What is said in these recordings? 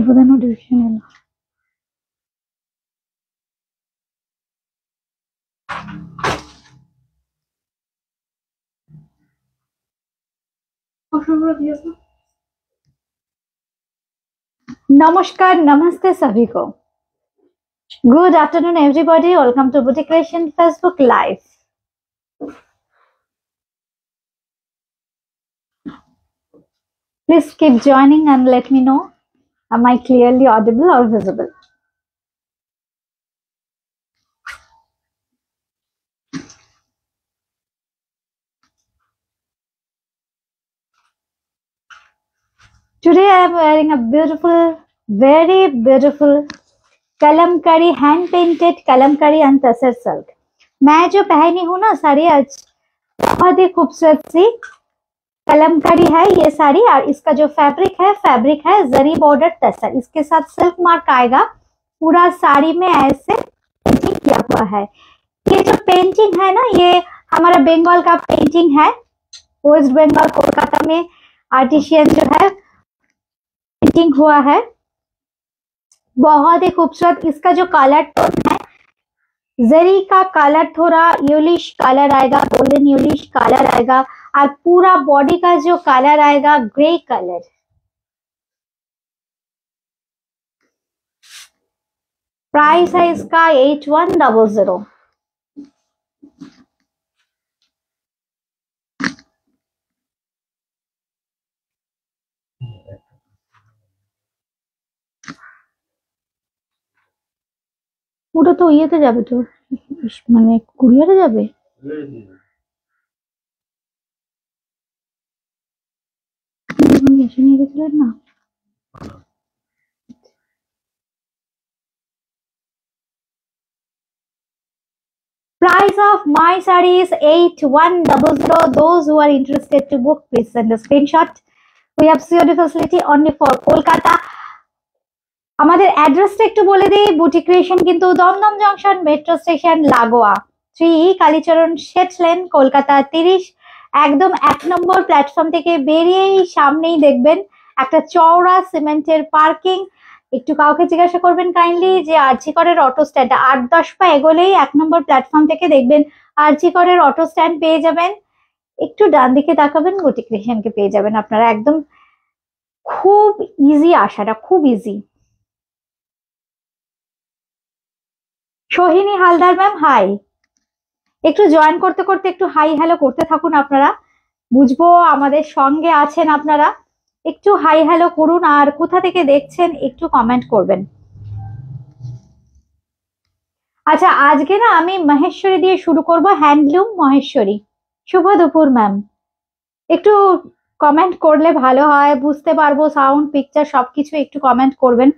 ಇವಾಗ ನೋಟಿಫಿಕೇಶನ್ ಇಲ್ಲ. नमस्कार, नमस्ते सभी को. Good afternoon, everybody. Welcome to Boutique Creation Facebook Live. Please keep joining and let me know. Am I clearly audible or visible? Today I am wearing a beautiful, very beautiful Kalamkari hand painted Kalamkari and tussar silk. मैं जो पहनी हूँ ना साड़ी आज बहुत ही खूबसूरत सी कलमकारी है ये साड़ी, और इसका जो फैब्रिक है जरी बॉर्डर तसर. इसके साथ सिल्क मार्क आएगा. पूरा साड़ी में ऐसे पेंटिंग किया हुआ है. ये जो पेंटिंग है ना, ये हमारा बंगाल का पेंटिंग है. वेस्ट बंगाल कोलकाता में आर्टिशियन जो है पेंटिंग हुआ है. बहुत ही खूबसूरत. इसका जो कलर टोन है, जरी का कलर थोड़ा येलिश कलर आएगा, गोल्डन येलिश कलर आएगा, और पूरा बॉडी का जो कलर आएगा ग्रे कलर. प्राइस है इसका 8100. ওটা তো ইয়েতে যাবে তো, মানে কুরিয়ারে যাবে. এসে নিয়ে গেছিলেন না? Price of my saree is 8100. Those who are interested to book, please send a screenshot. We have COD facility only for Kolkata. আমাদের অ্যাড্রেসটা একটু বলে দিই. বুটিক ক্রিয়েশন কিন্তু দমদম জংশন মেট্রো স্টেশন লাগোয়া, 3 কালীচরণ শেঠ লেন, কলকাতা 30. একদম 1 নম্বর প্ল্যাটফর্ম থেকে বেরিয়েই সামনেই দেখবেন একটা চওড়া সিমেন্টের পার্কিং. একটু কাউকে জিজ্ঞাসা করবেন কাইন্ডলি যে আরজি করের অটো স্ট্যান্ড, 8-10 পা এগোলেই 1 নম্বর প্ল্যাটফর্ম থেকে দেখবেন আরজি করের অটো স্ট্যান্ড পেয়ে যাবেন. একটু ডান দিকে তাকাবেন, বুটিক ক্রিয়েশনকে পেয়ে যাবেন আপনারা. একদম খুব ইজি আসাটা, খুব easy. Sohini Haldar ma'am hi. একটু জয়েন করতে করতে একটু হাই হ্যালো করতে থাকুন আপনারা, বুঝবো আমাদের সঙ্গে আছেন আপনারা. একটু হাই হ্যালো করুন, আর কোথা থেকে দেখছেন একটু কমেন্ট করবেন. আচ্ছা, আজকে না আমি মহেশ্বরী দিয়ে শুরু করব. হ্যান্ডলুম মহেশ্বরী. শুভ দুপুর ম্যাম. একটু কমেন্ট করলে ভালো হয়, বুঝতে পারবো. সাউন্ড পিকচার সবকিছু একটু কমেন্ট করবেন.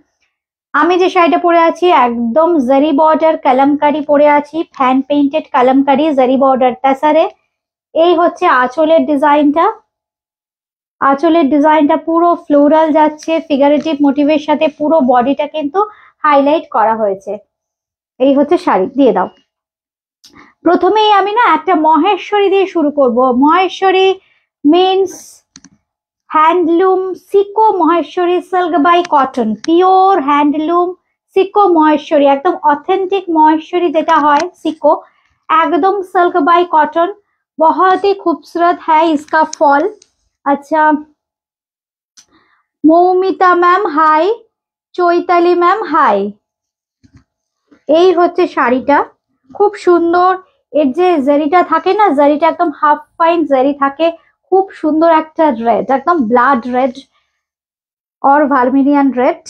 আমি যে শাড়িটা পরে আছি একদম জারি বর্ডার কালামকারি পরে আছি, হ্যান্ড পেইন্টেড কালামকারি জারি বর্ডার তাসারে. এই হচ্ছে আঁচলের ডিজাইনটা. আঁচলের ডিজাইনটা পুরো ফ্লোরাল যাচ্ছে, ফিগারেটিভ মোটিভের সাথে পুরো বডিটা কিন্তু হাইলাইট করা হয়েছে. এই হচ্ছে শাড়ি. দিয়ে দাও. প্রথমেই আমি না একটা মহেশ্বরী দিয়ে শুরু করব. মহেশ্বরী মিনস হ্যান্ডলুম সিকো Maheshwari silk by cotton, pure handloom সিকো মহেশ্বরী, একদম অথেন্টিক মহেশ্বরী যেটা হয় সিকো, एकदम सिल्क बाय कॉटन. बहुत ही खूबसूरत है इसका फॉल. अच्छा, Moumita ma'am hi, Chaitali ma'am hi. এই হচ্ছে শাড়িটা, খুব সুন্দর. এর যে জারিটা থাকে না, জারিটা একদম হাফ ফাইন জারি থাকে, খুব সুন্দর একটা রেড, একদম blood red or vermilion red.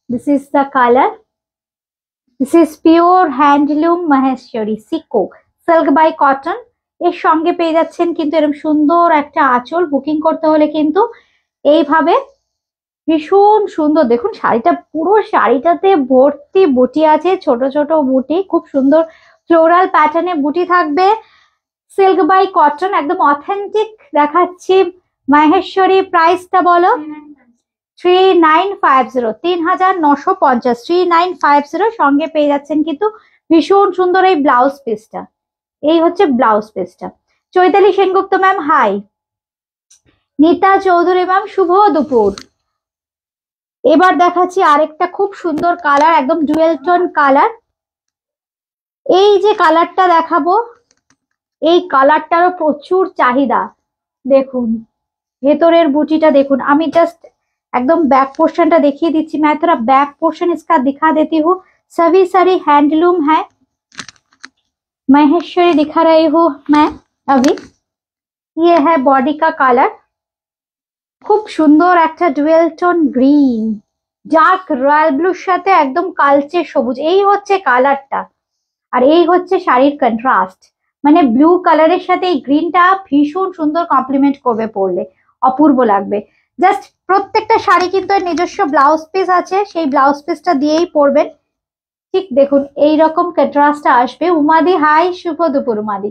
This is the color. This is pure handloom maheshwari siko silk by cotton. এর সঙ্গে পেয়ে যাচ্ছেন কিন্তু এরকম সুন্দর একটা আঁচল. বুকিং করতে হলে কিন্তু এইভাবে ভীষণ সুন্দর. দেখুন শাড়িটা, পুরো শাড়িটাতে ভর্তি বুটি আছে, ছোট ছোট বুটি, খুব সুন্দর ফ্লোরাল প্যাটার্নে বুটি থাকবে. সিল্ক বাই কটন, একদম অথেন্টিক দেখাচ্ছি. মহেশ্বরী প্রাইসটা বলো. 3950, 3950, 3950. সঙ্গে পেয়ে যাচ্ছেন কিন্তু ভীষণ সুন্দর এই ব্লাউজ পিসটা. এই হচ্ছে ব্লাউজ পিসটা. Chaitali Sengupta ma'am hi. Nita Chowdhury ma'am শুভ দুপুর. এবার দেখাচ্ছি আরেকটা খুব সুন্দর কালার, একদম ডুয়েল টোন কালার। এই যে কালারটা দেখাবো, এই কালারটারও প্রচুর চাহিদা। দেখুন ভেতরের বুটিটা দেখুন, আমি জাস্ট एकदम बैक पोर्शनটা দেখিয়ে দিচ্ছি। मैं थोड़ा बैक पोर्शन इसका दिखा देती हूँ। सभी सारी हैंडलूम है, महेश्वरी दिखा रही हूँ मैं अभी। ये है बॉडी का कलर, খুব সুন্দর একটা dual tone green, dark royal ব্লুর সাথে একদম কালচে সবুজ, এই হচ্ছে কালারটা। আর এই হচ্ছে শাড়ির কন্ট্রাস্ট, মানে ব্লু কালারের সাথে এই গ্রিনটা ভীষণ সুন্দর কমপ্লিমেন্ট করবে, পরলে অপূর্ব লাগবে। জাস্ট প্রত্যেকটা শাড়ি কিন্তু এর নিজস্ব ব্লাউজ পিস আছে, সেই ব্লাউজ পিসটা দিয়েই পরবেন। ঠিক দেখুন এইরকম কন্ট্রাস্টটা আসবে। উমাদি হাই, শুভ দুপুর উমাদি।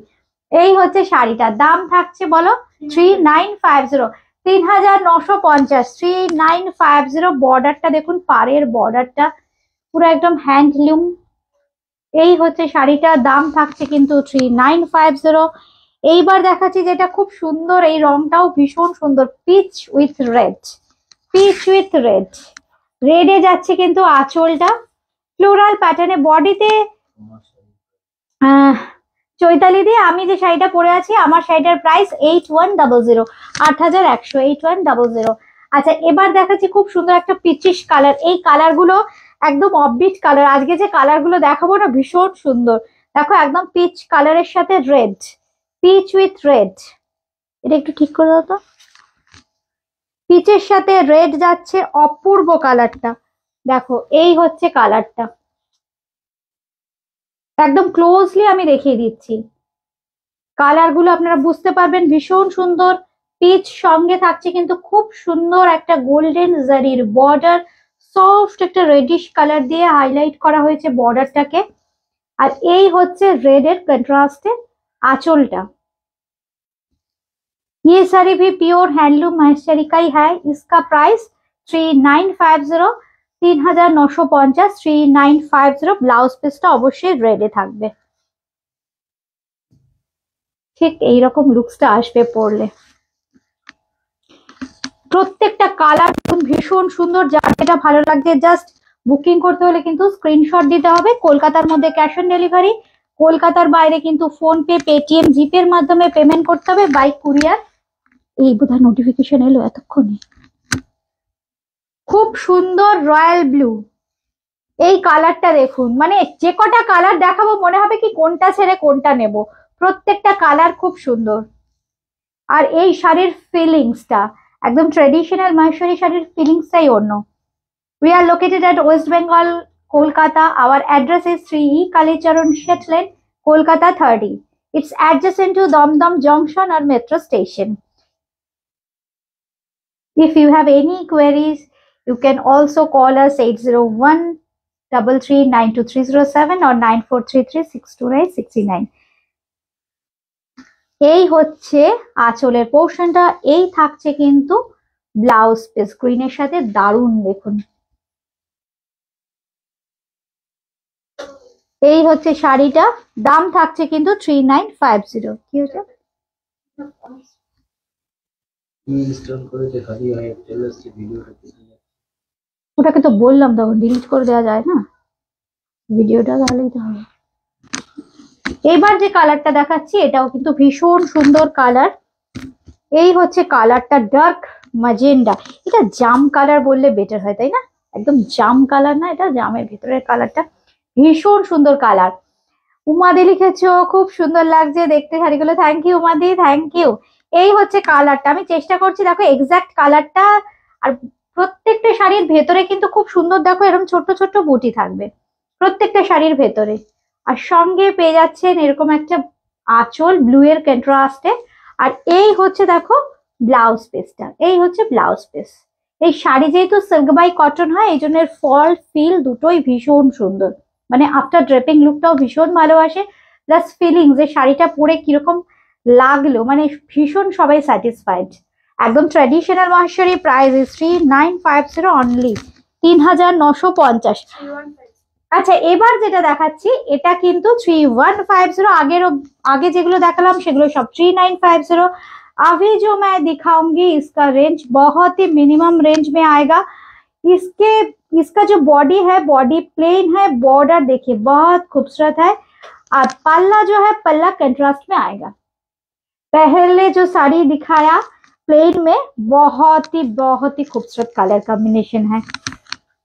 এই হচ্ছে শাড়িটা, দাম থাকছে বলো 3950, 3950, 3950। বর্ডারটা দেখুন, পাড়ের বর্ডারটা পুরো একদম হ্যান্ডলুম। এই হচ্ছে শাড়িটা, দাম থাকছে কিন্তু 3950। এইবার দেখাচ্ছি যেটা খুব সুন্দর, এই রংটাও ভীষণ সুন্দর, peach with red, peach with red. রেডে যাচ্ছে কিন্তু আঁচলটা, ফ্লোরাল প্যাটার্নে। বডিতে চৈতালি দিয়ে আমি যে শাড়িটা পরে আছি, আমার শাড়িটার প্রাইস 8100, 8100, 8100। আচ্ছা এবার দেখাচ্ছি খুব সুন্দর একটা পিচিশ কালার। এই কালার গুলো একদম অফবিট কালার, আজকে যে কালার গুলো দেখাবো না ভীষণ সুন্দর। দেখো একদম পিচ কালারের সাথে রেড, পিচ উইথ রেড। এটা একটু ঠিক করে দাও তো, পিচের সাথে রেড যাচ্ছে, অপূর্ব কালারটা। দেখো এই হচ্ছে কালারটা, একদম ক্লোজলি আমি দেখিয়ে দিচ্ছি। কালার গুলো আপনারা বুঝতে পারবেন, ভীষণ সুন্দর। পিচ সঙ্গে থাকছে কিন্তু খুব সুন্দর একটা গোল্ডেন জারির বর্ডার, সফট একটা রেডিশ কালার দিয়ে হাইলাইট করা হয়েছে বর্ডারটাকে। আর এই হচ্ছে রেড এর কন্ট্রাস্টে आंचलটা। ये साड़ी भी प्योर हैंडलूम महेश्वरी का ही है। इसका प्राइस 3950, 3950, 3950। ব্লাউজ পিসটা অবশ্যই রেডে থাকবে। ঠিক এইরকম লুকসটা আসবে পরলে। প্রত্যেকটা কালার ভীষণ সুন্দর, যার যেটা ভালো লাগছে জাস্ট বুকিং করতে হলে কিন্তু স্ক্রিনশট দিতে হবে। কলকাতার মধ্যে ক্যাশ অন ডেলিভারি, কলকাতার বাইরে কিন্তু ফোন পে, পেটিএম, জিপে এর মাধ্যমে পেমেন্ট করতে হবে, বাই কুরিয়ার। এই বোধহয় নোটিফিকেশন এলো এতক্ষণে। খুব সুন্দর রয়্যাল ব্লু, এই কালারটা দেখুন, মানে যে কটা কালার দেখাবো মনে হবে কি কোনটা ছেড়ে কোনটা নেব, প্রত্যেকটা কালার খুব সুন্দর। আর এই শাড়ির ফিলিংসটা একদম ট্রেডিশনাল মহেশ্বরী শাড়ির ফিলিংসটাই অন্য। We are located at West Bengal, Kolkata. Our address is 3E Kalicharan Shet Lane, Kolkata 30. It's adjacent to Dum Junction or metro station. If you have any queries, you can also call us 801-3392-307 or 9433-629-69. এই হচ্ছে আঁচলের পোর্শনটা, এই থাকছে কিন্তু blouse piece গ্রিনের সাথে, দারুণ দেখুন। এই হচ্ছে শাড়িটা, দাম থাকছে কিন্তু 3950। কি হচ্ছে ওটাকে তো বললাম তখন ডিলিট করে দেওয়া যায় না ভিডিওটা, তাহলেই তো হবে। এবার যে কালারটা দেখাচ্ছি এটাও কিন্তু ভীষণ সুন্দর কালার। এই হচ্ছে কালারটা, ডার্ক ম্যাজেন্ডা। এটা জাম কালার বললে বেটার হয় তাই না, একদম জাম কালার না, এটা জামের ভেতরের কালারটা, ভীষণ সুন্দর কালার। উমাদি লিখেছো খুব সুন্দর লাগছে দেখতে শাড়িগুলো, থ্যাংক ইউ উমাদি, থ্যাংক ইউ। এই হচ্ছে কালারটা, আমি চেষ্টা করছি দেখো এক্সাক্ট কালারটা। আর প্রত্যেকটা শাড়ির ভেতরে কিন্তু খুব সুন্দর, দেখো এরকম ছোট্ট ছোট্ট বুটি থাকবে প্রত্যেকটা শাড়ির ভেতরে। আর সঙ্গে পেয়ে যাচ্ছেন এরকম একটা আঁচল ব্লু এর কন্ট্রাস্টে। আর এই হচ্ছে দেখো ব্লাউজ পিসটা, এই হচ্ছে ব্লাউজ পিস। এই শাড়ি যেহেতু সিল্ক বাই কটন হয়, এই জন্য ফল ফিল দুটোই ভীষণ সুন্দর, মানে আফটার ড্রেপিং লুকটাও ভীষণ ভালো আসে, প্লাস ফিলিং যে শাড়িটা পরে কিরকম লাগলো, মানে ভীষণ সবাই স্যাটিসফাইড। একদম traditional Maheshwari, price is 3950 only, 3950। আচ্ছা এবার যেটা দেখাচ্ছি এটা কিন্তু 3150। आगे যেগুলো দেখালাম সেগুলো সব 3950। अभी जो मैं दिखाऊंगी इसका रेंज बहुत ही मिनिमम रेंज में आएगा। इसके इसका जो बॉडी है बॉडी प्लेन है, बॉर्डर देखिए बहुत खूबसूरत है, और पल्ला जो है पल्ला कंट्रास्ट में आएगा। पहले जो साड़ी दिखाया प्लेन में बहुत ही खूबसूरत कलर कॉम्बिनेशन है,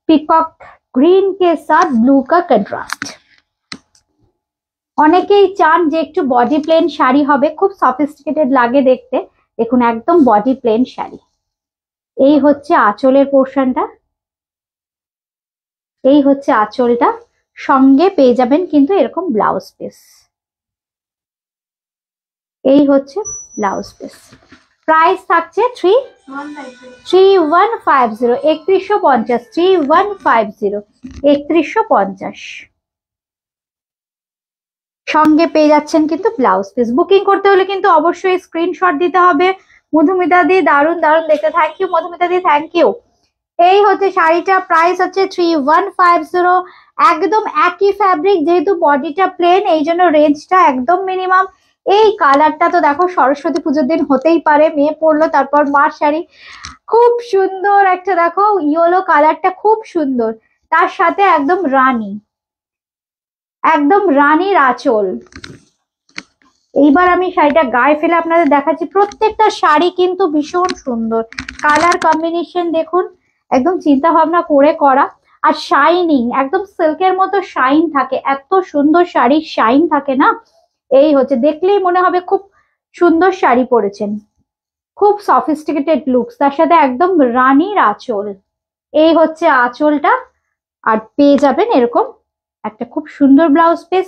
पिकॉक ग्रीन के साथ ब्लू का कंट्रास्ट। অনেকেই চান যে একটু বডি প্লেন শাড়ি হবে, খুব সফিস্টিকেটেড লাগে দেখতে। দেখুন একদম বডি প্লেন শাড়ি। এই হচ্ছে আঁচলের পোর্শনটা, এই হচ্ছে আঁচলটা, সঙ্গে পেয়ে যাবেন কিন্তু এরকম ব্লাউজ পিস। এই হচ্ছে ব্লাউজ পিস। প্রাইস থাকছে 3150, 3150, 3150, 3150। সঙ্গে পেয়ে যাচ্ছেন কিন্তু ব্লাউজ পিস। বুকিং করতে হলে কিন্তু অবশ্যই স্ক্রিনশট দিতে হবে। মধুমিতা দি দারুন দারুন দেখতে, thank you Madhumita di, thank you. এই হচ্ছে শাড়িটা, প্রাইস হচ্ছে 3150। একদম একই ফ্যাব্রিক, যেহেতু বডিটা প্লেন এই জন্য রেঞ্জটা একদম মিনিমাম। এই কালারটা তো দেখো সরস্বতী পুজোর দিন হতেই পারে, মেয়ে পরলো তারপর মার শাড়ি, খুব সুন্দর একটা দেখো ইয়েলো কালারটা খুব সুন্দর, তার সাথে একদম রানী, একদম রানীর আঁচল। এইবার আমি শাড়িটা গায়ে ফেলে আপনাদের দেখাচ্ছি। প্রত্যেকটা শাড়ি কিন্তু ভীষণ সুন্দর, কালার কম্বিনেশন দেখুন একদম চিন্তা ভাবনা করে করা, আর শাইনিং একদম সিল্কের মতো শাইন থাকে, এত সুন্দর শাড়ির শাইন থাকে না। এই হচ্ছে, দেখলেই মনে হবে খুব সুন্দর শাড়ি পরেছেন, খুব সফিস্টিকেটেড লুকস, তার সাথে একদম রানীর আঁচল। এই হচ্ছে আঁচলটা, আর পেয়ে যাবেন এরকম একটা খুব সুন্দর ব্লাউজ পিস।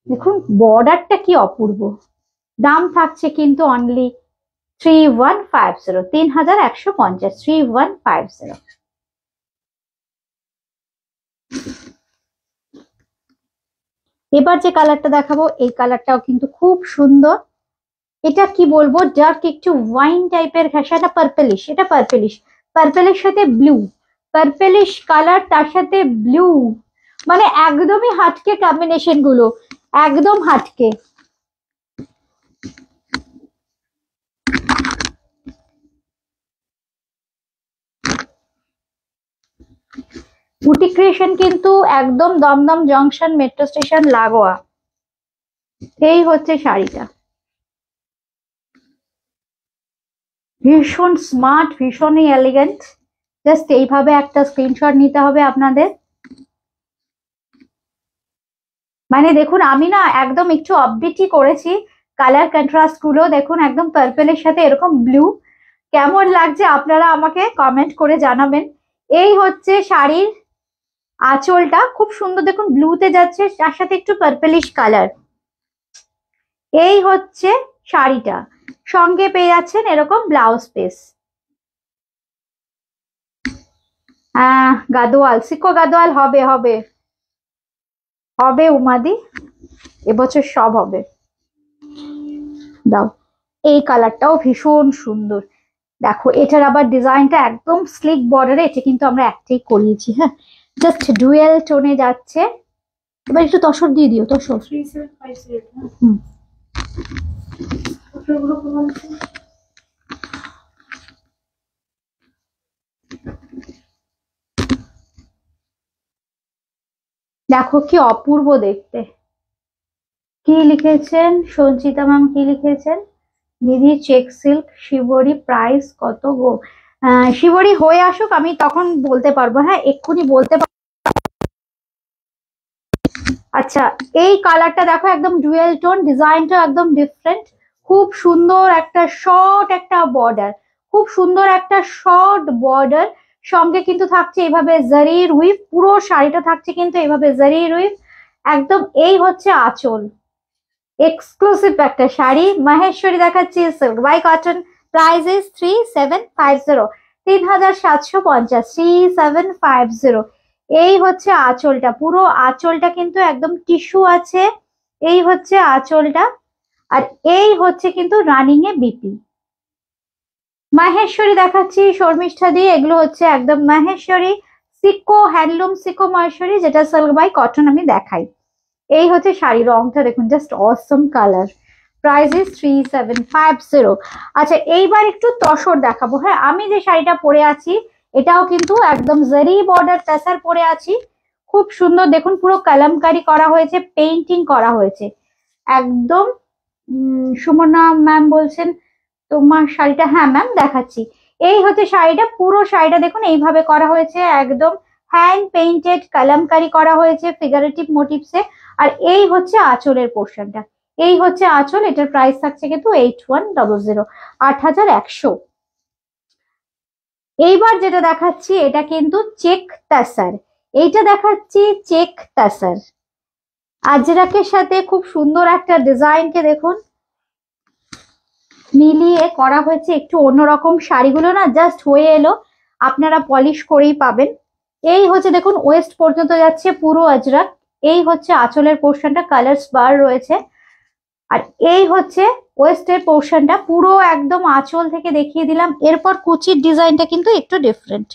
দেখুন বর্ডারটা কি অপূর্ব। দাম থাকছে কিন্তু অনলি 3150, 3150, 3150। এবার যে কালারটা দেখাবো এই কালারটাও কিন্তু খুব সুন্দর। এটা কি বলবো, ডার্ক একটু ওয়াইন টাইপের ঘেঁষা, এটা পার্পেলিশ, এটা পার্পেলিশ, পার্পেলের সাথে ব্লু, পার্পেলিশ কালার তার সাথে ব্লু, মানে একদমই হাটকে কম্বিনেশন গুলো, একদম হাটকে। বুটিক ক্রিয়েশন কিন্তু একদম দমদম জংশন মেট্রো স্টেশন লাগোয়া। এই হচ্ছে শাড়িটা, ভীষণ স্মার্ট, ভীষণই এলিগেন্ট। জাস্ট এইভাবে একটা স্ক্রিনশট নিতে হবে আপনাদের। মানে দেখুন আমি না একদম একটু আপডেটই করেছি কালার কন্ট্রাস্ট গুলো, দেখুন একদম পার্পেলের সাথে এরকম ব্লু, কেমন লাগছে আপনারা আমাকে কমেন্ট করে জানাবেন। এই হচ্ছে শাড়ির আঁচলটা, খুব সুন্দর দেখুন ব্লুতে যাচ্ছে, তার সাথে একটু পার্পেলিশ কালার। এই হচ্ছে শাড়িটা, সঙ্গে পেয়ে যাচ্ছেন এরকম ব্লাউজ পিস। গাদোয়াল, সিকো গাদোয়াল হবে হবে হবে উমাদি, এবছর সব হবে। দাও, এই কালারটাও ভীষণ সুন্দর। দেখো এটার আবার ডিজাইনটা একদম স্লিক বর্ডারে, এটা কিন্তু আমরা একটাই করিয়েছি, হ্যাঁ জাস্ট ডুয়েল টোনে যাচ্ছে। এবার একটু তসর দিয়ে দিও, তসর। দেখো কি অপূর্ব দেখতে। কি লিখেছেন সঞ্চিতা ম্যাম, কি লিখেছেন? দিদি চেক সিল্ক শিবরি প্রাইস কত গো? শিবরি হয়ে আসুক আমি তখন বলতে পারবো, হ্যাঁ এক্ষুনি বলতে পারবো। আচ্ছা এই কালারটা দেখো একদম ডুয়েল টোন, ডিজাইনটা একদম ডিফারেন্ট, খুব সুন্দর একটা শর্ট একটা বর্ডার, খুব সুন্দর একটা শর্ট বর্ডার, সঙ্গে কিন্তু থাকছে এইভাবে জারির উইভ, পুরো শাড়িটা থাকছে কিন্তু এইভাবে জারির উইভ একদম। এই হচ্ছে আঁচল, এক্সক্লুসিভ একটা শাড়ি মাহেশ্বরী দেখাচ্ছি silk by cotton. Price is 3750, 3750, 3750। এই হচ্ছে আঁচলটা, পুরো আঁচলটা কিন্তু একদম টিস্যু আছে। এই হচ্ছে আঁচলটা, আর এই হচ্ছে কিন্তু রানিং এ বিপি। মাহেশ্বরী দেখাচ্ছি শর্মিষ্ঠা দিয়ে, এগুলো হচ্ছে একদম মাহেশ্বরী সিকো হ্যান্ডলুম, সিকো মহেশ্বরী, যেটা সিল্ক বাই কটন আমি দেখাই। এই হচ্ছে শাড়ি, রংটা দেখুন just Assam colour. Price is 3750। আচ্ছা এইবার একটু তসর দেখাবো। হ্যাঁ আমি যে শাড়িটা পরে আছি এটাও কিন্তু একদম জারি বর্ডার টাসার পরে আছি, খুব সুন্দর দেখুন, পুরো কলমকারি করা হয়েছে, পেইন্টিং করা হয়েছে একদম। সুমনা ম্যাম বলছেন তোমার শাড়িটা, হ্যাঁ ম্যাম দেখাচ্ছি। এই হচ্ছে শাড়িটা, পুরো শাড়িটা দেখুন এইভাবে করা হয়েছে, একদম হ্যান্ড পেইন্টেড কলমকারি করা হয়েছে ফিগারেটিভ মোটিভসে। আর এই হচ্ছে আঁচলের পোর্শনটা, এই হচ্ছে আঁচল। এটার প্রাইস থাকছে কিন্তু 8100, 8100। এইবার যেটা দেখাচ্ছি এটা কিন্তু চেক তাসার, এইটা দেখাচ্ছি চেক তাসার। আজরাকের সাথে খুব সুন্দর একটা ডিজাইনকে দেখুন মিলিয়ে করা হয়েছে, একটু অন্যরকম। শাড়িগুলো না জাস্ট হয়ে এলো, আপনারা পলিশ করেই পাবেন। এই হচ্ছে দেখুন ওয়েস্ট পর্যন্ত যাচ্ছে পুরো আজরাক। এই হচ্ছে আঁচলের পোর্শনটা, কালার স্পার রয়েছে। আর এই হচ্ছে ওয়েস্টের পোর্শনটা, পুরো একদম আঁচল থেকে দেখিয়ে দিলাম। এরপর কুচির ডিজাইনটা কিন্তু একটু ডিফারেন্ট।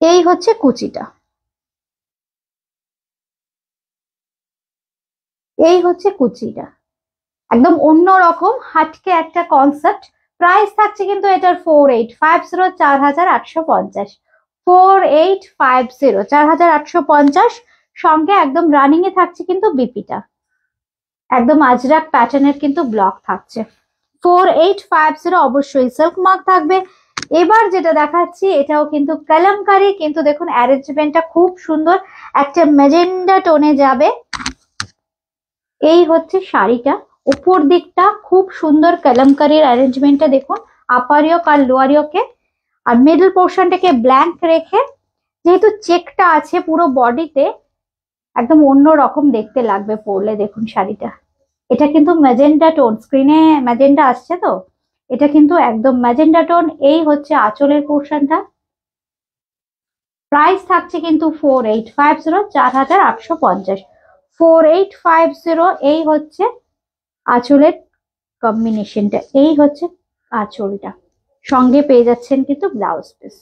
এই হচ্ছে কুচিটা, এই হচ্ছে কুচিটা, একদম অন্যরকম হাটকে একটা কনসেপ্ট। প্রাইস থাকছে কিন্তু এটার 4850, 4850, 4850, 4850। সঙ্গে একদম রানিং এ থাকছে কিন্তু বিপিটা, একদম আজরাক প্যাটার্নের কিন্তু ব্লক থাকছে। 4850 অবশ্যই সিল্ক মার্ক থাকবে। এবার যেটা দেখাচ্ছি এটাও কিন্তু কলমকারি, কিন্তু দেখুন অ্যারেঞ্জমেন্টটা খুব সুন্দর, একটা মেজেন্ডা টোনে যাবে। এই হচ্ছে শাড়িটা, উপর দিকটা খুব সুন্দর কলমকারির অ্যারেঞ্জমেন্টটা দেখুন, আপার ইয়োক আর লোয়ার ইয়োকে। আর মিডল পোর্শনটাকে ব্ল্যাঙ্ক রেখে, যেহেতু চেকটা আছে পুরো বডিতে, একদম অন্য রকম দেখতে লাগবে পরলে। দেখুন শাড়িটা, এটা কিন্তু ম্যাজেন্ডা টোন, স্ক্রিনে ম্যাজেন্ডা আসছে তো, এটা কিন্তু একদম ম্যাজেন্ডা টোন। এই হচ্ছে আঁচলের পোর্শনটা, প্রাইস থাকছে কিন্তু 4850, 4850, 4850। এই হচ্ছে আঁচলের কম্বিনেশনটা, এই হচ্ছে আঁচলটা, সঙ্গে পেয়ে যাচ্ছেন কিন্তু ব্লাউজ পিস।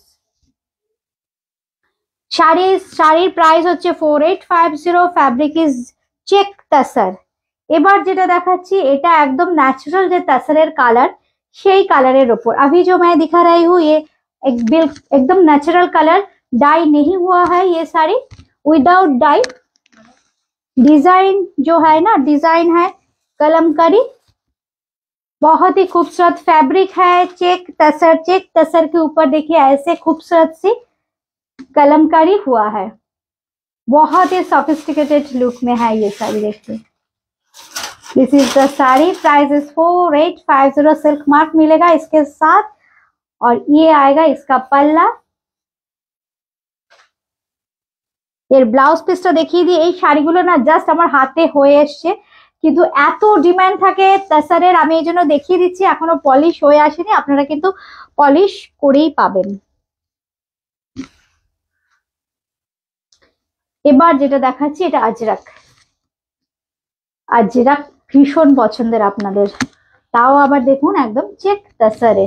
শাড়ির প্রাইস হচ্ছে 4850, ফ্যাব্রিক ইজ চেক তাসার। এবার যেটা দেখাচ্ছি এটা একদম ন্যাচারাল যে তাসারের কালার, সেই কালারের ওপর। अभी जो मैं दिखा रही हूँ ये एकदम नेचुरल कलर, डाई नहीं हुआ है ये साड़ी, विदाउट डाई। डिजाइन जो है ना, डिजाइन है कलमकारी, बहुत ही खूबसूरत फैब्रिक है चेक तसर। चेक तसर के ऊपर देखिए ऐसे खूबसूरत सी कलमकारी हुआ है, बहुत ही सोफिस्टिकेटेड लुक में है ये साड़ी। देखिए this is the sari, price is 4850, silk mark मिलेगा इसके साथ। और ये आएगा इसका पल्ला। এর ব্লাউজ পিসটা দেখিয়ে দিই। এই শাড়িগুলো না জাস্ট আমার হাতে হয়ে এসছে, কিন্তু এত ডিমান্ড থাকে তাসারের, আমি এই জন্য দেখিয়ে দিচ্ছি। এখনো পলিশ হয়ে আসেনি, আপনারা কিন্তু পলিশ করেই পাবেন। এবার যেটা দেখাচ্ছি এটা আজরাক। আজরাক ভীষণ পছন্দের আপনাদের, তাও আবার দেখুন একদম চেক তাসারে।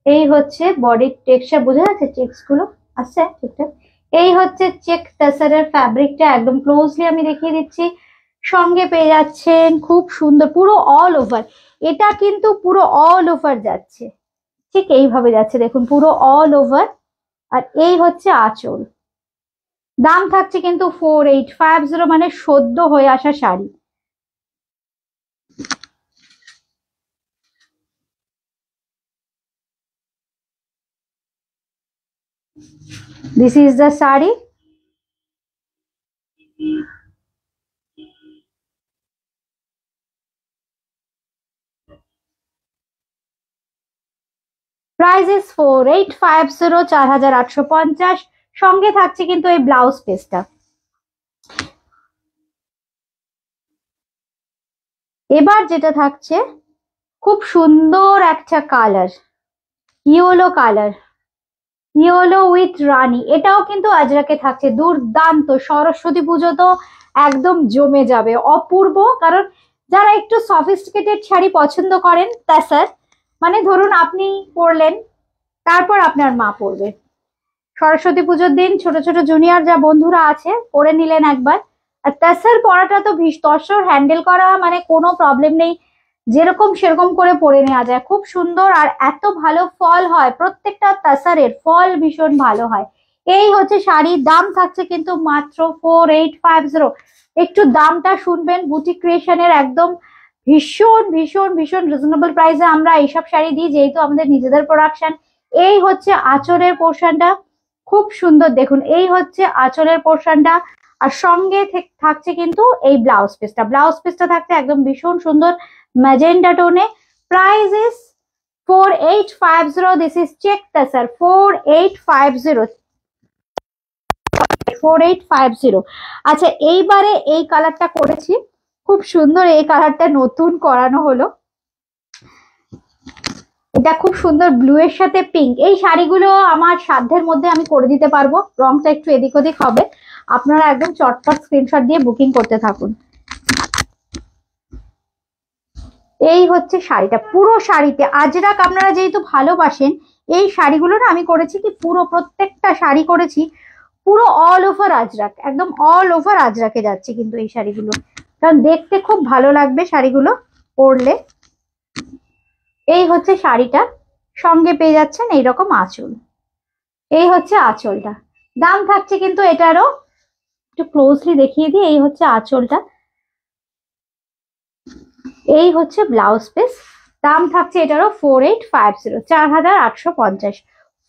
এই হচ্ছে বডির টেক্সচার, বোঝা যাচ্ছে চেকস গুলো আছে ঠিকঠাক। এই হচ্ছে চেক তাসারের ফ্যাব্রিকটা, একদম ক্লোজলি আমি দেখিয়ে দিচ্ছি। সঙ্গে পেয়ে যাচ্ছেন খুব সুন্দর পুরো অল ওভার, এটা কিন্তু পুরো অল ওভার যাচ্ছে, ঠিক এইভাবে যাচ্ছে দেখুন পুরো অল ওভার। আর এই হচ্ছে আঁচল। দাম থাকছে কিন্তু 4850, মানে সদ্য হয়ে আসা sari. This is the saree. Price is 4850, 4850। সঙ্গে থাকছে কিন্তু এই ব্লাউজ পিসটা। এবার যেটা থাকছে খুব সুন্দর একটা colour, yellow colour, yellow with রানী। এটাও কিন্তু আজরাকে থাকছে, দুর্দান্ত। সরস্বতী পুজো তো একদম জমে যাবে, অপূর্ব। কারণ যারা একটু সফিস্টিকেটেড শাড়ি পছন্দ করেন তাসার, মানে ধরুন আপনি পরলেন, তারপর আপনার মা পরবে, সরস্বতী পুজোর দিন ছোট ছোট জুনিয়র যা বন্ধুরা আছে পরে নিলেন একবার। আর তাসার পরাটা তো তসর হ্যান্ডেল করা মানে কোনো প্রবলেম নেই, যেরকম সেরকম করে পরে নেওয়া যায়, খুব সুন্দর। আর এত ভালো ফল হয়, প্রত্যেকটা তাসারের ফল ভীষণ ভালো হয়। এই হচ্ছে শাড়ির দাম থাকছে কিন্তু মাত্র 4850। একটু দামটা শুনবেন, বুটিক ক্রিয়েশনের একদম ভীষণ ভীষণ ভীষণ রিজনেবল প্রাইসে আমরা এইসব শাড়ি দিই, যেহেতু আমাদের নিজেদের প্রোডাকশন। এই হচ্ছে আঁচলের পোর্শনটা, খুব সুন্দর দেখুন, এই হচ্ছে আঁচলের পোর্শনটা। আর সঙ্গে থাকছে কিন্তু এই ব্লাউজ পিসটা থাকছে একদম ভীষণ সুন্দর ম্যাজেন্ডা টোনে। Price is 4850। This is check tussar 4850, 4850। আচ্ছা, এইবারে এই কালারটা করেছি, খুব সুন্দর। এই কালারটা নতুন করানো হলো, এটা খুব সুন্দর ব্লু এর সাথে পিঙ্ক। এই শাড়িগুলো আমার সাধ্যের মধ্যে আমি করে দিতে পারবো, রংটা একটু এদিক ওদিক হবে, আপনারা একদম চটপট স্ক্রিনশট দিয়ে বুকিং করতে থাকুন। এই হচ্ছে শাড়িটা, পুরো শাড়িতে আজরাক আপনারা যেহেতু ভালোবাসেন, এই শাড়িগুলো না আমি করেছি কি, পুরো প্রত্যেকটা শাড়ি করেছি পুরো অল ওভার আজরাক, একদম অল ওভার আজরাকে যাচ্ছে কিন্তু এই শাড়িগুলো, কারণ দেখতে খুব ভালো লাগবে শাড়িগুলো পরলে। এই হচ্ছে শাড়িটা, সঙ্গে পেয়ে যাচ্ছেন এইরকম আঁচল। এই হচ্ছে আঁচলটা, দাম থাকছে কিন্তু এটারও, একটু ক্লোজলি দেখিয়ে দিই। এই হচ্ছে আঁচলটা, এই হচ্ছে ব্লাউজ পিস, দাম থাকছে এটারও 4850, 4850,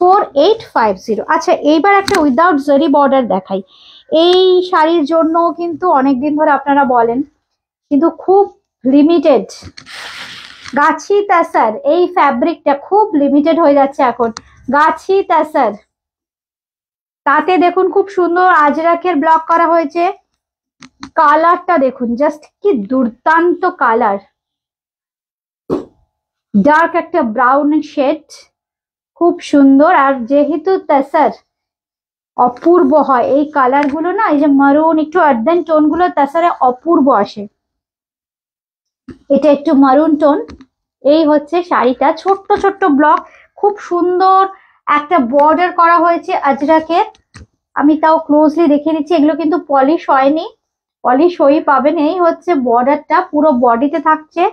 4850। আচ্ছা, এইবার একটা উইদাউট জারি বর্ডার দেখাই। এই শাড়ির জন্য কিন্তু অনেকদিন ধরে আপনারা বলেন, কিন্তু খুব লিমিটেড গাছি তাসার এই ফ্যাব্রিকটা খুব লিমিটেড হয়ে যাচ্ছে এখন। গাছি তাসার, তাতে দেখুন খুব সুন্দর আজরাকের ব্লক করা হয়েছে। কালারটা দেখুন, জাস্ট কি দুর্দান্ত কালার, ডার্ক একটা ব্রাউন শেড, খুব সুন্দর। আর যেহেতু তাসার অপূর্ব হয়, এই কালার গুলো না, এই যে মারুন একটু আর্দেন টোন গুলো তাসারে অপূর্ব আসে। এটা একটু মারুন টোন। এই হচ্ছে শাড়িটা, ছোট্ট ছোট্ট ব্লক, খুব সুন্দর একটা বর্ডার করা হয়েছে আজরাকের। আমি তাও ক্লোজলি দেখিয়ে দিচ্ছি, এগুলো কিন্তু পলিশ হয়নি, পলিশ হয়ে পাবেন। এই হচ্ছে বর্ডারটা, পুরো বডিতে থাকছে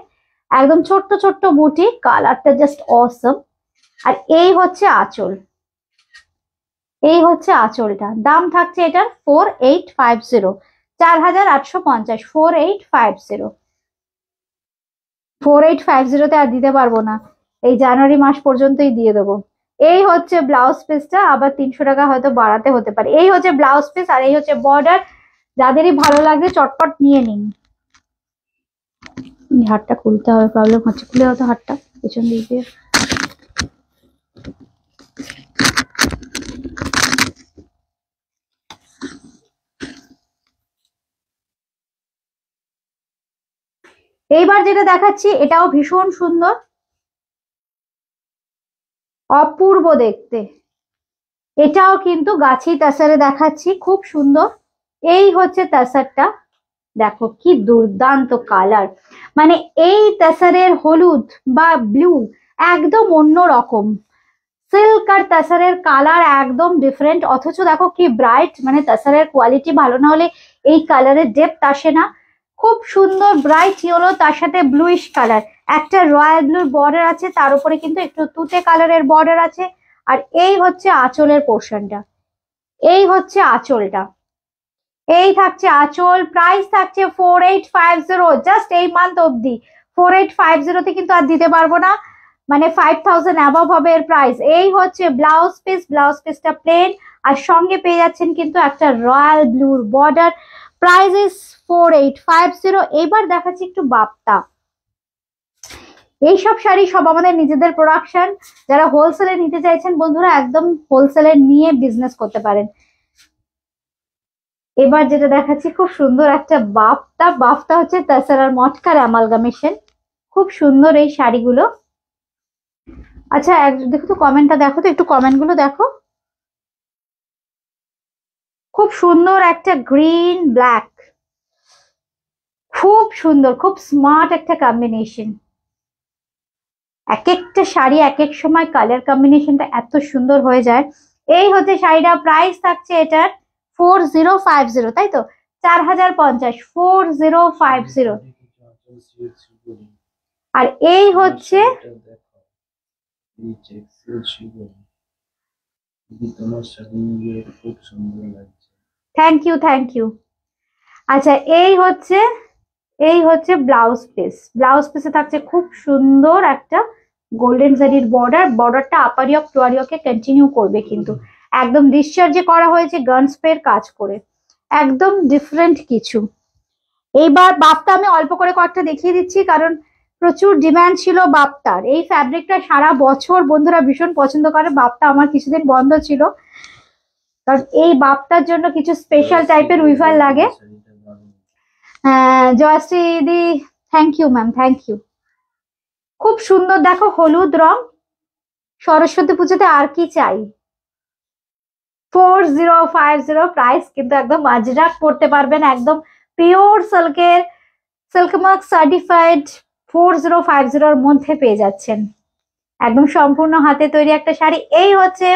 একদম ছোট্ট ছোট্ট বুটি, কালারটা জাস্ট অসম। আর এই হচ্ছে আঁচল, এই হচ্ছে আঁচলটা, দাম থাকছে এটার 4850, 4850, 4850। 4850-তে আর দিতে পারবো না, এই জানুয়ারি মাস পর্যন্তই দিয়ে দেবো। এই হচ্ছে ব্লাউজ পিসটা, আবার 300 টাকা হয়তো বাড়াতে হতে পারে। এই হচ্ছে ব্লাউজ পিস আর এই হচ্ছে বর্ডার, যাদেরই ভালো লাগবে চটপট নিয়ে নিন। হাতটা খুলতে হবে, প্রবলেম হচ্ছে, খুলে হতো হাতটা পেছন দিক দিয়ে। এইবার যেটা দেখাচ্ছি এটাও ভীষণ সুন্দর, অপূর্ব দেখতে। এটাও কিন্তু গাছি তাসারে দেখাচ্ছি, খুব সুন্দর। এই হচ্ছে তাসারটা, দেখো কি দুর্দান্ত কালার, মানে এই তাসারের হলুদ বা ব্লু একদম অন্য রকম, সিল্ক আর তাসারের কালার একদম ডিফারেন্ট, অথচ দেখো কি ব্রাইট, মানে তাসারের কোয়ালিটি ভালো না হলে এই কালারের ডেপথ আসে না। খুব সুন্দর ব্রাইট ইয়েলো, তার সাথে ব্লুইশ কালার, একটা রয়্যাল ব্লুর বর্ডার আছে, তার উপরে কিন্তু একটু তুতে কালারের বর্ডার আছে। আর এই হচ্ছে আঁচলের পোর্শনটা, এই হচ্ছে আঁচলটা, এই থাকছে আঁচল। প্রাইস থাকছে 4850, জাস্ট এই মান্থ অব্দি 4850-তে কিন্তু আর দিতে পারবো না, মানে 5000 অ্যাবভ হবে এর প্রাইস। এই হচ্ছে ব্লাউজ পিস, ব্লাউজ পিসটা প্লেন আর সঙ্গে পেয়ে যাচ্ছেন কিন্তু একটা রয়্যাল ব্লুর বর্ডার। Price is 4850। এবার দেখাচ্ছি একটু বাপ্তা। এইসব শাড়ি সব আমাদের নিজেদের প্রোডাকশন, যারা হোলসেলে নিতে চাইছেন বন্ধুরা একদম হোলসেলে নিয়ে বিজনেস করতে পারেন। এবার যেটা দেখাচ্ছি খুব সুন্দর একটা বাফতা, বাফতা হচ্ছে তাসার আর মটকার অ্যামালগামেশন, খুব সুন্দর এই শাড়িগুলো। আচ্ছা দেখো তো কমেন্টটা, দেখো তো একটু কমেন্ট গুলো দেখো, খুব সুন্দর একটা গ্রিন ব্ল্যাক, খুব সুন্দর, খুব স্মার্ট একটা কম্বিনেশন। এক একটা শাড়ি এক এক সময় কালার কম্বিনেশনটা এত সুন্দর হয়ে যায়। এই হচ্ছে শাড়িটা, প্রাইস থাকছে এটার 4050, তাই তো 4050, 4050। আর এই হচ্ছে থ্যাংক ইউ থ্যাংক ইউ। আচ্ছা এই হচ্ছে ব্লাউজ পিস। ব্লাউজ পিসে থাকছে খুব সুন্দর একটা গোল্ডেন জারির বর্ডারটা আপার ইয়ক লোয়ার ইয়কে কন্টিনিউ করবে, কিন্তু একদম ডিসচার্জে করা হয়েছে গার্নস পের কাজ করে, একদম ডিফারেন্ট কিছু। এইবার বাপ্তা আমি অল্প করে কয়েকটা দেখিয়ে দিচ্ছি, কারণ প্রচুর ডিমান্ড ছিল বাপ্তার। এই ফ্যাব্রিকটা সারা বছর বন্ধুরা ভীষণ পছন্দ করে। বাপ্তা আমার কিছুদিন বন্ধ ছিল, কারণ এই বাপ্তার জন্য কিছু স্পেশাল টাইপের উইভার লাগে। জয়শ্রী দি thank you ma'am, thank you. খুব সুন্দর দেখো হলুদ রং, সরস্বতী পুজোতে আর কি চাই। 4050 প্রাইস, কিন্তু একদম আজরাক পড়তে পারবেন, একদম পিওর সিল্কের, সিল্ক মার্ক সার্টিফাইড 4050 মধ্যে পেয়ে যাচ্ছেন। একদম সম্পূর্ণ হাতে তৈরি একটা শাড়ি। এই হচ্ছে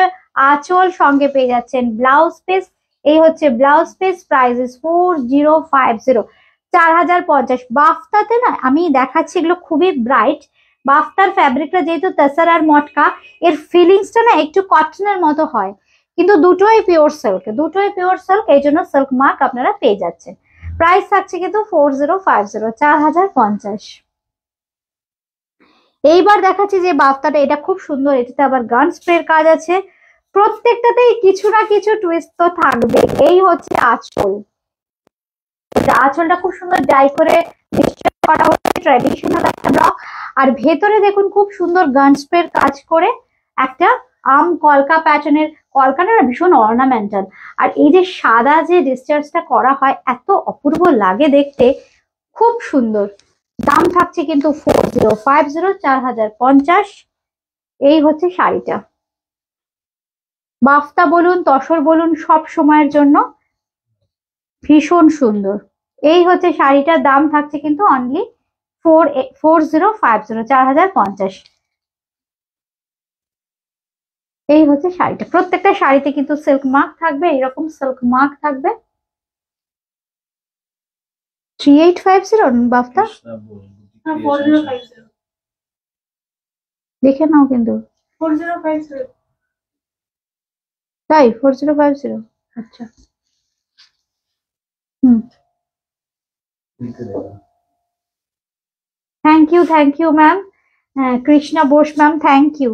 আঁচল, সঙ্গে পেয়ে যাচ্ছেন ব্লাউজ পিস। এই হচ্ছে ব্লাউজ পিস, প্রাইস ইস 4050, 4050। বাফতাতে না আমি দেখাচ্ছি, এগুলো খুবই ব্রাইট। বাফতার ফ্যাব্রিকটা যেহেতু তাসার আর মটকা, এর ফিলিংসটা না একটু কটনের মতো হয়, কিন্তু দুটোই পিওর সিল্ক, এই জন্য সিল্ক মার্ক আপনারা পেয়ে যাচ্ছেন। প্রাইস থাকছে কিন্তু 4050, 4050। এইবার দেখাচ্ছি যে বাফতাটা, এটা খুব সুন্দর, এটাতে আবার গান স্প্রের কাজ আছে। প্রত্যেকটাতেই কিছু না কিছু টুইস্ট তো থাকবে। এই হচ্ছে আঁচল, আঁচলটা খুব সুন্দর ডাই করে করা হচ্ছে, ট্র্যাডিশনাল একটা ব্লক। আর ভেতরে দেখুন খুব সুন্দর গান স্প্রের কাজ করে একটা আম কলকা প্যাটার্নের, কলকাটা ভীষণ অর্নামেন্টাল। আর এই যে সাদা যে ডিসচার্জটা করা হয়, এত অপূর্ব লাগে দেখতে, খুব সুন্দর। দাম থাকছে কিন্তু 4050, 4050। এই হচ্ছে শাড়িটা। বাফতা বলুন, তসর বলুন, সব সময়ের জন্য ভীষণ সুন্দর। এই হচ্ছে শাড়িটার দাম থাকছে কিন্তু অনলি 4050, 4050। এই হচ্ছে শাড়িটা। প্রত্যেকটা শাড়িতে কিন্তু সিল্ক মার্ক থাকবে, এরকম সিল্ক মার্ক থাকবে। 3850 বাফতা, দেখে নাও কিন্তু 4050, তাই 4050। আচ্ছা, thank you ma'am. Krishna Bose ma'am, thank you.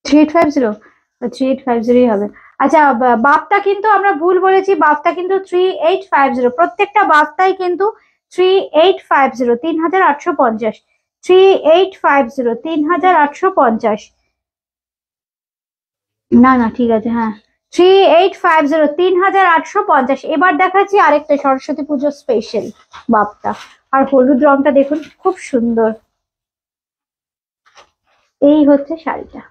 3850, 3850 হবে। আচ্ছা, বাফতা কিন্তু আমরা ভুল বলেছি, বাফতা কিন্তু 3850, প্রত্যেকটা বাফতাই কিন্তু 3850, 3850, 3850, 3850। না না ঠিক আছে, হ্যাঁ 3850, 3850। এবার দেখাচ্ছি আরেকটা সরস্বতী পুজো স্পেশাল বাফতা। আর হলুদ রংটা দেখুন খুব সুন্দর। এই হচ্ছে শাড়িটা,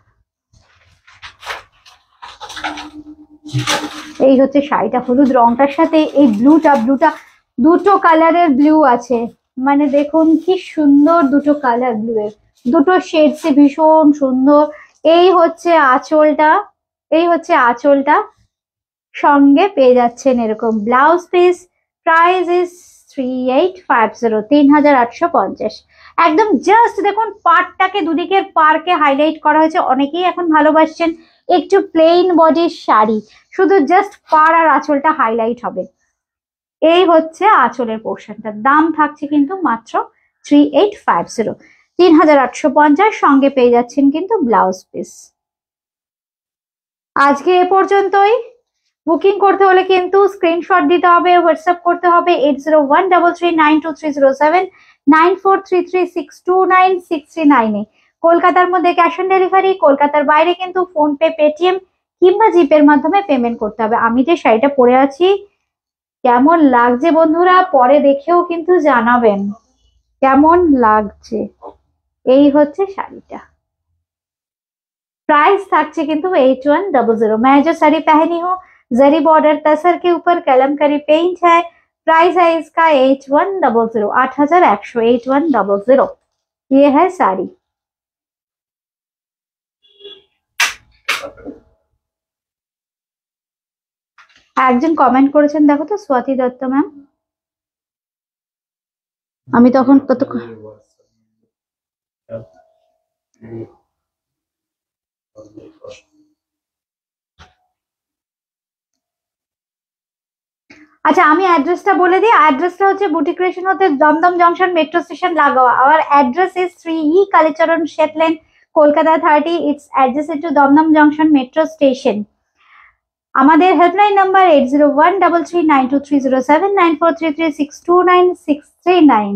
এই হচ্ছে শাড়িটা হলুদ রংটার সাথে এই ব্লুটা, দুটো কালারের ব্লু আছে, মানে দেখুন কি সুন্দর, দুটো কালার ব্লু এর, দুটো শেডস ভীষণ সুন্দর। এই হচ্ছে আঁচলটা, সঙ্গে পেয়ে যাচ্ছেন এরকম ব্লাউজ পিস। Price is 3850, 3850। একদম জাস্ট দেখুন পাড়টাকে, দুদিকের পাড়কে হাইলাইট করা হয়েছে। অনেকেই এখন ভালোবাসছেন একটু প্লেন বডির শাড়ি, শুধু জাস্ট পাড় আর আঁচলটা হাইলাইট হবে। এই হচ্ছে আঁচলের পোর্শনটা। দাম থাকছে কিন্তু মাত্র 3850, 3850। সঙ্গে পেয়ে যাচ্ছেন কিন্তু ব্লাউজ পিস। আজকে এ পর্যন্তই। বুকিং করতে হলে কিন্তু স্ক্রিনশট দিতে হবে, হোয়াটসঅ্যাপ করতে হবে 8013392307, 9433629639 কলকাতার মধ্যে ক্যাশ অন ডেলিভারি, কলকাতার বাইরে কিন্তু ফোনপে, পেটিএম কিংবা জিপের মাধ্যমে পেমেন্ট করতে হবে। আমি যে শাড়িটা পরে আছি কেমন লাগছে বন্ধুরা, পরে দেখেও কিন্তু জানাবেন কেমন লাগছে। এই হচ্ছে শাড়িটা। प्राइस থাকছে কিন্তু 8100। मैं जो साड़ी पहनी हूँ जरी बॉर्डर तसर के ऊपर कलमकारी पेंट है। प्राइस है इसका 8100, 8100, 8100। ये है साड़ी। একজন কমেন্ট করেছেন, দেখো তো, স্বাতি দত্ত ম্যাম। আমি তখন আচ্ছা, আমি অ্যাড্রেসটা বলে দিই। অ্যাড্রেসটা হচ্ছে বুটি ক্রিয়েশন হতে দমদম জংশন মেট্রো স্টেশন লাগোয়া। Our address is 3E Kalicharan Seth lane, Kolkata 30। It's adjacent to Dum Dum junction metro station. আমাদের helpline number 8013392307, 9433629639।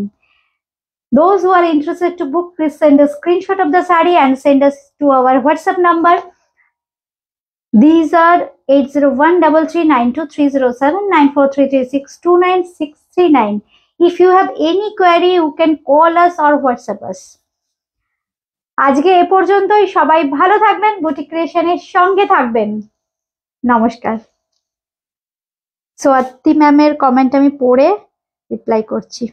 Those who are interested to book, please send a screenshot of the saree and send us to our WhatsApp number. These are 8013392307, 9433629639. If you have any query, you can call us or WhatsApp us. আজকে এ পর্যন্তই। সবাই ভালো থাকবেন, বুটি ক্রিয়েশনের সঙ্গে থাকবেন। নমস্কার। সোয়াতি ম্যামের কমেন্ট আমি পড়ে রিপ্লাই করছি।